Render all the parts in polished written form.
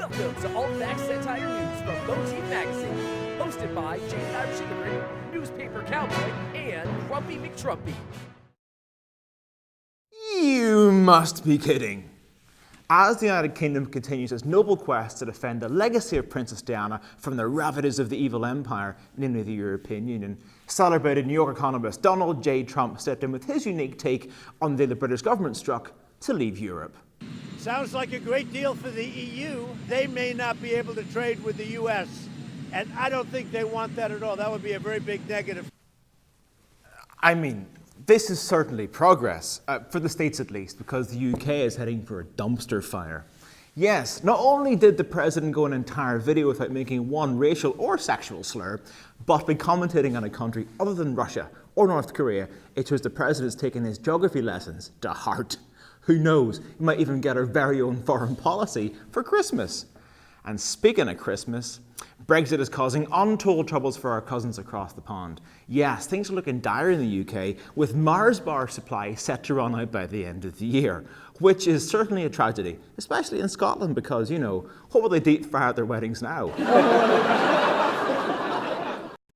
Welcome to All Facts Satire News from Motif Magazine, hosted by jaded Irish immigrant, newspaper cowboy, and Grumpy McTrumpy. You must be kidding. As the United Kingdom continues its noble quest to defend the legacy of Princess Diana from the ravages of the evil empire, namely the European Union, celebrated New York economist Donald J. Trump stepped in with his unique take on the day the British government struck to leave Europe. Sounds like a great deal for the EU. They may not be able to trade with the US, and I don't think they want that at all. That would be a very big negative. I mean, this is certainly progress, for the States at least, because the UK is heading for a dumpster fire. Yes, not only did the president go an entire video without making one racial or sexual slur, but by commentating on a country other than Russia or North Korea, it shows the president's taking his geography lessons to heart. Who knows, he might even get our very own foreign policy for Christmas. And speaking of Christmas, Brexit is causing untold troubles for our cousins across the pond. Yes, things are looking dire in the UK, with Mars bar supply set to run out by the end of the year, which is certainly a tragedy, especially in Scotland because, you know, what will they deep fry at their weddings now?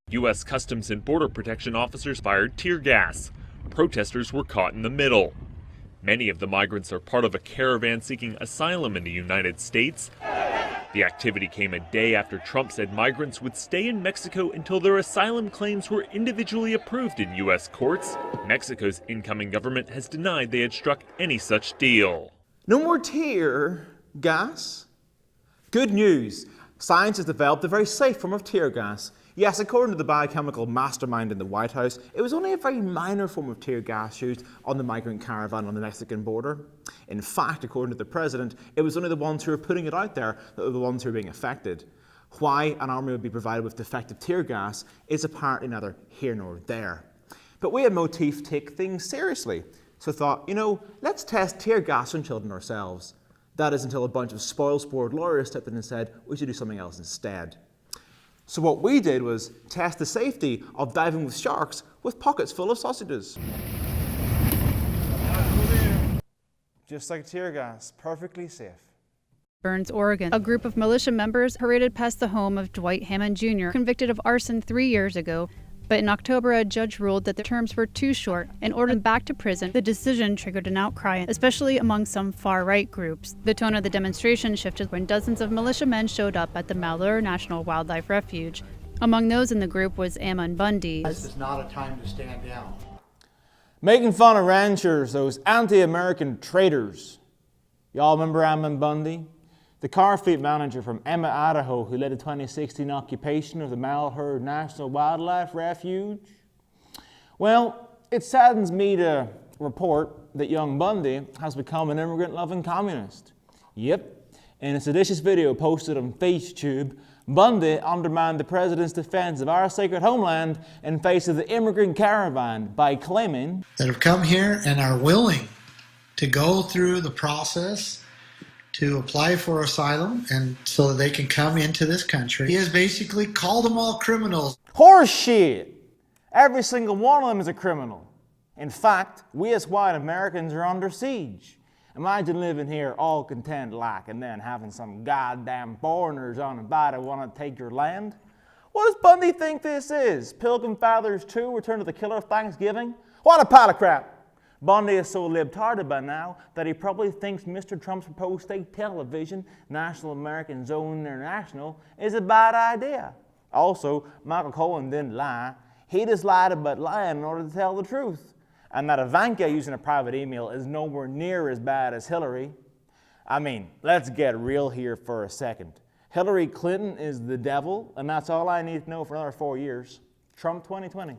U.S. Customs and Border Protection officers fired tear gas. Protesters were caught in the middle. Many of the migrants are part of a caravan seeking asylum in the United States. The activity came a day after Trump said migrants would stay in Mexico until their asylum claims were individually approved in U.S. courts. Mexico's incoming government has denied they had struck any such deal. No more tear gas? Good news. Science has developed a very safe form of tear gas. Yes, according to the biochemical mastermind in the White House, it was only a very minor form of tear gas used on the Migrant Caravan on the Mexican border. In fact, according to the president, it was only the ones who were putting it out there that were the ones who were being affected. Why an army would be provided with defective tear gas is apparently neither here nor there. But we at Motif take things seriously, so thought, you know, let's test tear gas on children ourselves. That is until a bunch of spoil-sport lawyers stepped in and said we should do something else instead. So what we did was test the safety of diving with sharks with pockets full of sausages. Just like tear gas, perfectly safe. Burns, Oregon. A group of militia members paraded past the home of Dwight Hammond Jr., convicted of arson 3 years ago. But in October, a judge ruled that the terms were too short and ordered him back to prison. The decision triggered an outcry, especially among some far-right groups. The tone of the demonstration shifted when dozens of militiamen showed up at the Malheur National Wildlife Refuge. Among those in the group was Ammon Bundy. This is not a time to stand down. Making fun of ranchers, those anti-American traitors. Y'all remember Ammon Bundy? The car fleet manager from Emmett, Idaho, who led the 2016 occupation of the Malheur National Wildlife Refuge? Well, it saddens me to report that young Bundy has become an immigrant-loving communist. Yep, in a seditious video posted on FaceTube, Bundy undermined the president's defense of our sacred homeland in face of the Migrant Caravan by claiming That have come here and are willing to go through the process to apply for asylum and so that they can come into this country. He has basically called them all criminals. Horseshit! Every single one of them is a criminal. In fact, we as white Americans are under siege. Imagine living here all content like and then having some goddamn foreigners uninvited want to take your land. What does Bundy think this is? Pilgrim Fathers 2, Return to the Killer of Thanksgiving? What a pile of crap! Bundy is so libtarded by now that he probably thinks Mr. Trump's proposed state television, National American Zone International, is a bad idea. Also, Michael Cohen didn't lie. He just lied about lying in order to tell the truth. And that Ivanka using a private email is nowhere near as bad as Hillary. I mean, let's get real here for a second. Hillary Clinton is the devil, and that's all I need to know for another 4 years. Trump 2020.